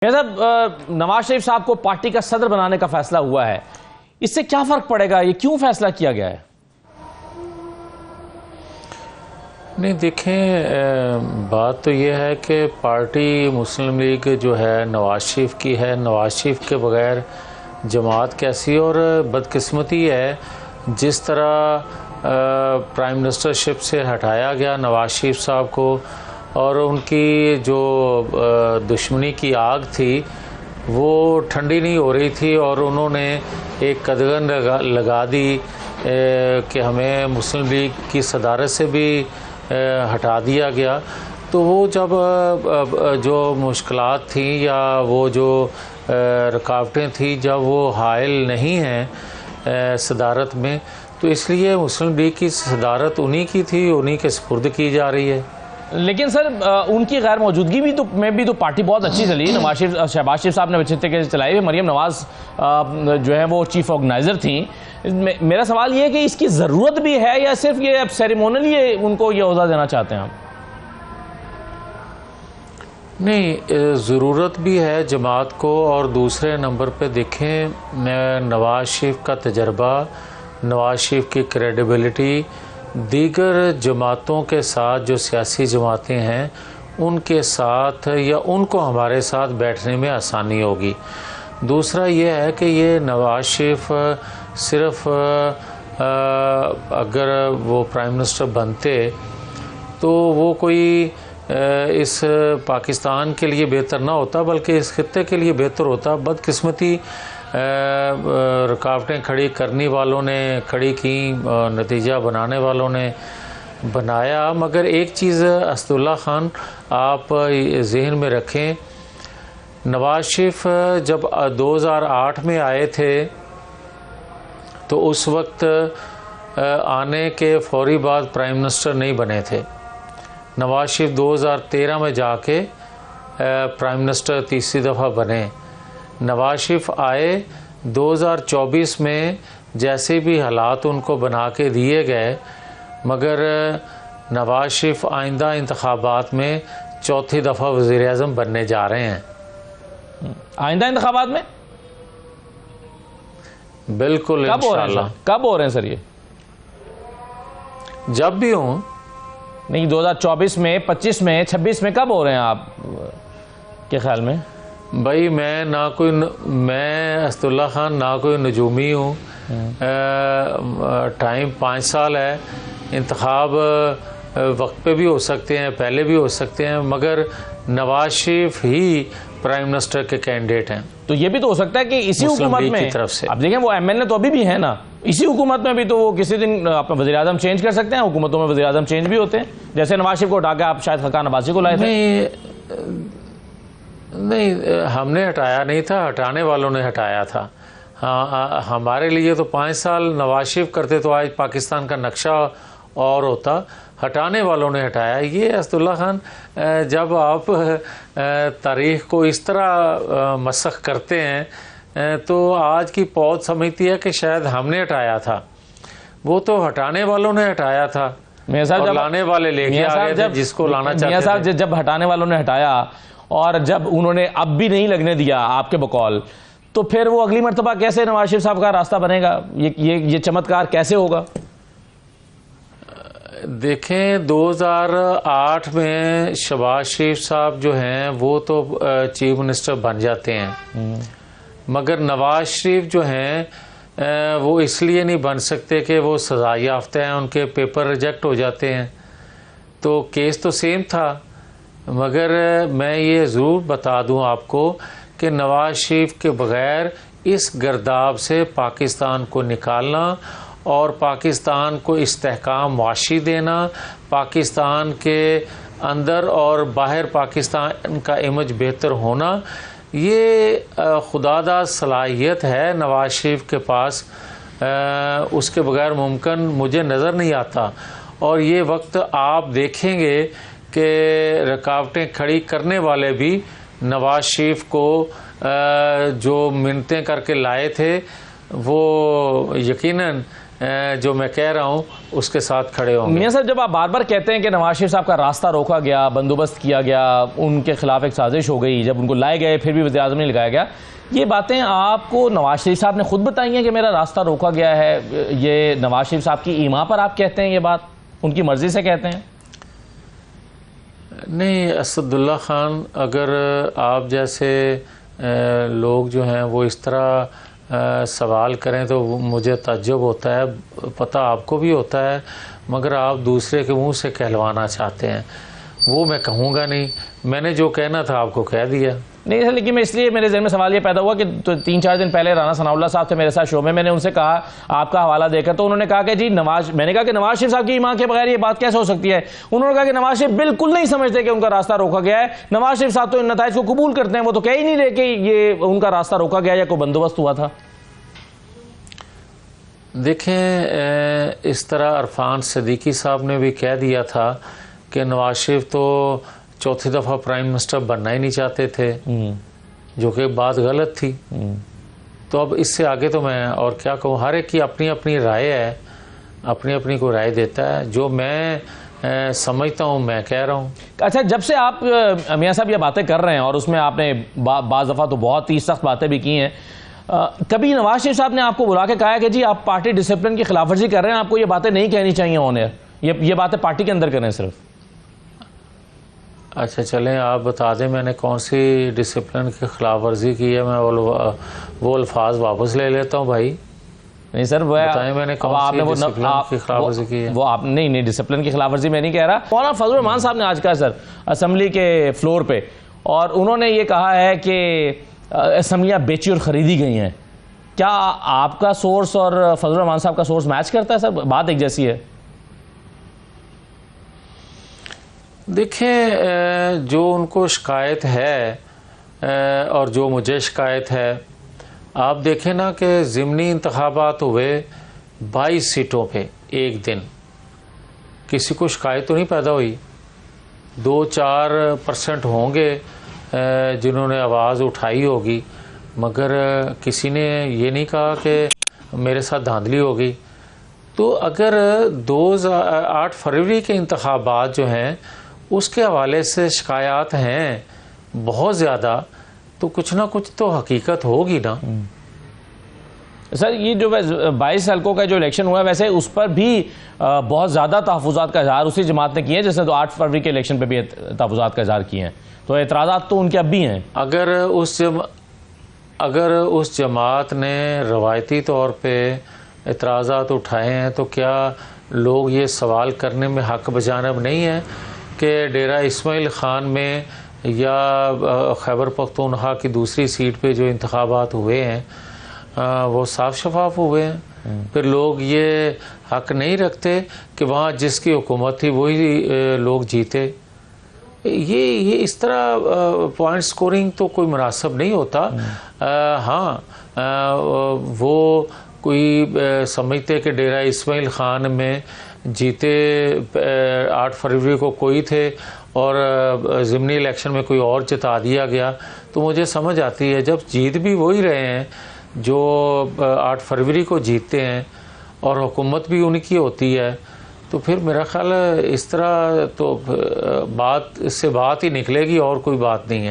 صاحب نواز شریف صاحب کو پارٹی کا صدر بنانے کا فیصلہ ہوا ہے، اس سے کیا فرق پڑے گا؟ یہ کیوں فیصلہ کیا گیا ہے؟ نہیں دیکھیں، بات تو یہ ہے کہ پارٹی مسلم لیگ جو ہے نواز شریف کی ہے. نواز شریف کے بغیر جماعت کیسی؟ اور بدقسمتی ہے جس طرح پرائم منسٹر شپ سے ہٹایا گیا نواز شریف صاحب کو، اور ان کی جو دشمنی کی آگ تھی وہ ٹھنڈی نہیں ہو رہی تھی، اور انہوں نے ایک قدغن لگا دی کہ ہمیں مسلم لیگ کی صدارت سے بھی ہٹا دیا گیا. تو وہ جب جو مشکلات تھیں یا وہ جو رکاوٹیں تھیں جب وہ حائل نہیں ہیں صدارت میں، تو اس لیے مسلم لیگ کی صدارت انہی کی تھی، انہی کے سپرد کی جا رہی ہے. لیکن سر ان کی غیر موجودگی میں بھی تو پارٹی بہت اچھی چلی. شہباز شریف صاحب نے اچھے طریقے سے چلائی ہوئی. مریم نواز جو ہے وہ چیف آرگنائزر تھیں. میرا سوال یہ ہے کہ اس کی ضرورت بھی ہے یا صرف یہ اب سیریمونلی ان کو یہ عہدہ دینا چاہتے ہیں آپ؟ نہیں، ضرورت بھی ہے جماعت کو، اور دوسرے نمبر پہ دیکھیں نواز شریف کا تجربہ، نواز شریف کی کریڈیبلٹی دیگر جماعتوں کے ساتھ، جو سیاسی جماعتیں ہیں ان کے ساتھ یا ان کو ہمارے ساتھ بیٹھنے میں آسانی ہوگی. دوسرا یہ ہے کہ یہ نواز شریف صرف اگر وہ پرائم منسٹر بنتے تو وہ کوئی اس پاکستان کے لیے بہتر نہ ہوتا بلکہ اس خطے کے لیے بہتر ہوتا. بدقسمتی رکاوٹیں کھڑی کرنے والوں نے کھڑی کی، نتیجہ بنانے والوں نے بنایا. مگر ایک چیز اسداللہ خان آپ ذہن میں رکھیں، نواز شریف جب 2008 میں آئے تھے تو اس وقت آنے کے فوری بعد پرائم منسٹر نہیں بنے تھے. نواز شریف 2013 میں جا کے پرائم منسٹر تیسری دفعہ بنے. نواز شریف آئے 2024 میں، جیسے بھی حالات ان کو بنا کے دیے گئے، مگر نواز شریف آئندہ انتخابات میں چوتھی دفعہ وزیر اعظم بننے جا رہے ہیں. آئندہ انتخابات میں بالکل انشاءاللہ. کب ہو رہے ہیں سر یہ؟ جب بھی ہوں. نہیں، 2024 میں، 25 میں، 26 میں کب ہو رہے ہیں آپ کے خیال میں؟ بھائی میں اسداللہ خان نہ کوئی نجومی ہوں. ٹائم 5 سال ہے. انتخاب وقت پہ بھی ہو سکتے ہیں، پہلے بھی ہو سکتے ہیں، مگر نواز شریف ہی پرائم منسٹر کے کینڈیڈیٹ ہیں. تو یہ بھی تو ہو سکتا ہے کہ اسی حکومت میں کی طرف سے، اب دیکھیں وہ ایم ایل اے تو ابھی بھی ہیں نا، اسی حکومت میں بھی تو وہ کسی دن اپنا وزیر اعظم چینج کر سکتے ہیں. حکومتوں میں وزیر اعظم چینج بھی ہوتے ہیں، جیسے نواز شریف کو ہٹا کے آپ شاید خاقان عباسی کو لائے تھے. نہیں، ہم نے ہٹایا نہیں تھا، ہٹانے والوں نے ہٹایا تھا. ہاں، ہمارے لیے تو 5 سال نواز شریف کرتے تو آج پاکستان کا نقشہ اور ہوتا. ہٹانے والوں نے ہٹایا. یہ اسداللہ خان جب آپ تاریخ کو اس طرح مسخ کرتے ہیں تو آج کی پود سمجھتی ہے کہ شاید ہم نے ہٹایا تھا. وہ تو ہٹانے والوں نے ہٹایا تھا، اور لانے والے لے کے آ گئے تھے جس کو لانا چاہتے تھے. میاں صاحب جب ہٹانے والوں نے ہٹایا اور جب انہوں نے اب بھی نہیں لگنے دیا آپ کے بقول، تو پھر وہ اگلی مرتبہ کیسے نواز شریف صاحب کا راستہ بنے گا؟ یہ چمتکار کیسے ہوگا؟ دیکھیں 2008 میں شہباز شریف صاحب جو ہیں وہ تو چیف منسٹر بن جاتے ہیں، مگر نواز شریف جو ہیں وہ اس لیے نہیں بن سکتے کہ وہ سزا یافتہ ہیں، ان کے پیپر ریجیکٹ ہو جاتے ہیں. تو کیس تو سیم تھا. مگر میں یہ ضرور بتا دوں آپ کو کہ نواز شریف کے بغیر اس گرداب سے پاکستان کو نکالنا اور پاکستان کو استحکام معاشی دینا، پاکستان کے اندر اور باہر پاکستان کا امیج بہتر ہونا، یہ خدا داد صلاحیت ہے نواز شریف کے پاس. اس کے بغیر ممکن مجھے نظر نہیں آتا. اور یہ وقت آپ دیکھیں گے کہ رکاوٹیں کھڑی کرنے والے بھی نواز شریف کو جو منتیں کر کے لائے تھے وہ یقیناً جو میں کہہ رہا ہوں اس کے ساتھ کھڑے ہوں گے۔ میاں صاحب جب آپ بار بار کہتے ہیں کہ نواز شریف صاحب کا راستہ روکا گیا، بندوبست کیا گیا، ان کے خلاف ایک سازش ہو گئی، جب ان کو لائے گئے پھر بھی وزیر اعظم نہیں لگایا گیا، یہ باتیں آپ کو نواز شریف صاحب نے خود بتائی ہیں کہ میرا راستہ روکا گیا ہے؟ یہ نواز شریف صاحب کی ایما پر آپ کہتے ہیں یہ بات، ان کی مرضی سے کہتے ہیں؟ نہیں، اسد اللہ خان، اگر آپ جیسے لوگ جو ہیں وہ اس طرح سوال کریں تو مجھے تعجب ہوتا ہے، پتہ آپ کو بھی ہوتا ہے، مگر آپ دوسرے کے منہ سے کہلوانا چاہتے ہیں، وہ میں کہوں گا نہیں، میں نے جو کہنا تھا آپ کو کہہ دیا۔ نہیں سر، لیکن میں اس لیے میرے ذہن میں سوال یہ پیدا ہوا کہ 3-4 دن پہلے رانا ثناء اللہ صاحب تھے میرے ساتھ شو میں نے ان سے کہا آپ کا حوالہ دے کر، تو انہوں نے کہا کہ جی میں نے کہا کہ نواز شریف صاحب کی ایمان کے بغیر یہ بات کیسے ہو سکتی ہے؟ انہوں نے کہا کہ نواز شریف بالکل نہیں سمجھتے کہ ان کا راستہ روکا گیا ہے، نواز شریف صاحب تو ان نتائج کو قبول کرتے ہیں، وہ تو کہہ ہی نہیں رہے کہ یہ ان کا راستہ روکا گیا یا کوئی بندوبست ہوا تھا۔ دیکھیں، اس طرح عرفان صدیقی صاحب نے بھی کہہ دیا تھا کہ نواز شریف تو چوتھی دفعہ پرائم منسٹر بننا ہی نہیں چاہتے تھے، جو کہ بات غلط تھی۔ تو اب اس سے آگے تو میں اور کیا کہوں، ہر ایک کی اپنی اپنی رائے ہے، اپنی اپنی کو رائے دیتا ہے، جو میں سمجھتا ہوں میں کہہ رہا ہوں۔ اچھا، جب سے آپ میاں صاحب یہ باتیں کر رہے ہیں اور اس میں آپ نے بعض دفعہ تو بہت ہی سخت باتیں بھی کی ہیں، کبھی نواز شریف صاحب نے آپ کو بلا کے کہا کہ جی آپ پارٹی ڈسپلن کی خلاف ورزی کر رہے ہیں، آپ کو یہ باتیں نہیں کہنی چاہیے آن ایئر، یہ باتیں پارٹی کے اندر کریں صرف؟ اچھا چلیں، آپ بتا دیں میں نے کون سی ڈسپلن کی خلاف ورزی کی ہے، میں وہ الفاظ واپس لے لیتا ہوں بھائی۔ نہیں سر، بتائیں میں نے کون سی ڈسپلن کی خلاف ورزی کی ہے؟ وہ آپ نہیں ڈسپلن کی خلاف ورزی میں نہیں کہہ رہا۔ مولانا فضل الرحمان صاحب نے آج کہا سر اسمبلی کے فلور پہ، اور انہوں نے یہ کہا ہے کہ اسمبلیاں بیچی اور خریدی گئی ہیں، کیا آپ کا سورس اور فضل الرحمان صاحب کا سورس میچ کرتا ہے سر؟ بات ایک جیسی ہے؟ دیکھیں، جو ان کو شکایت ہے اور جو مجھے شکایت ہے، آپ دیکھیں نا کہ ضمنی انتخابات ہوئے 22 سیٹوں پہ ایک دن، کسی کو شکایت تو نہیں پیدا ہوئی؟ 2-4% ہوں گے جنہوں نے آواز اٹھائی ہوگی، مگر کسی نے یہ نہیں کہا کہ میرے ساتھ دھاندلی ہوگی۔ تو اگر 8 فروری کے انتخابات جو ہیں اس کے حوالے سے شکایات ہیں بہت زیادہ، تو کچھ نہ کچھ تو حقیقت ہوگی نا۔ سر یہ جو 22 حلقوں کا جو الیکشن ہوا ہے، ویسے اس پر بھی بہت زیادہ تحفظات کا اظہار اسی جماعت نے کیے ہیں، جیسے تو 8 فروری کے الیکشن پہ بھی تحفظات کا اظہار کیے ہیں، تو اعتراضات تو ان کے اب بھی ہیں۔ اگر اس جماعت نے روایتی طور پہ اعتراضات اٹھائے ہیں تو کیا لوگ یہ سوال کرنے میں حق بجانب نہیں ہے کہ ڈیرہ اسماعیل خان میں یا خیبر پختونخوا کی دوسری سیٹ پہ جو انتخابات ہوئے ہیں وہ صاف شفاف ہوئے ہیں؟ پھر لوگ یہ حق نہیں رکھتے کہ وہاں جس کی حکومت تھی وہی لوگ جیتے؟ یہ اس طرح پوائنٹ سکورنگ تو کوئی مناسب نہیں ہوتا۔ ہاں، وہ کوئی سمجھتے کہ ڈیرہ اسماعیل خان میں جیتے 8 فروری کو کوئی تھے اور ضمنی الیکشن میں کوئی اور جتا دیا گیا، تو مجھے سمجھ آتی ہے جب جیت بھی وہی رہے ہیں جو 8 فروری کو جیتتے ہیں اور حکومت بھی ان کی ہوتی ہے، تو پھر میرا خیال ہے اس طرح تو اس سے بات ہی نکلے گی، اور کوئی بات نہیں ہے۔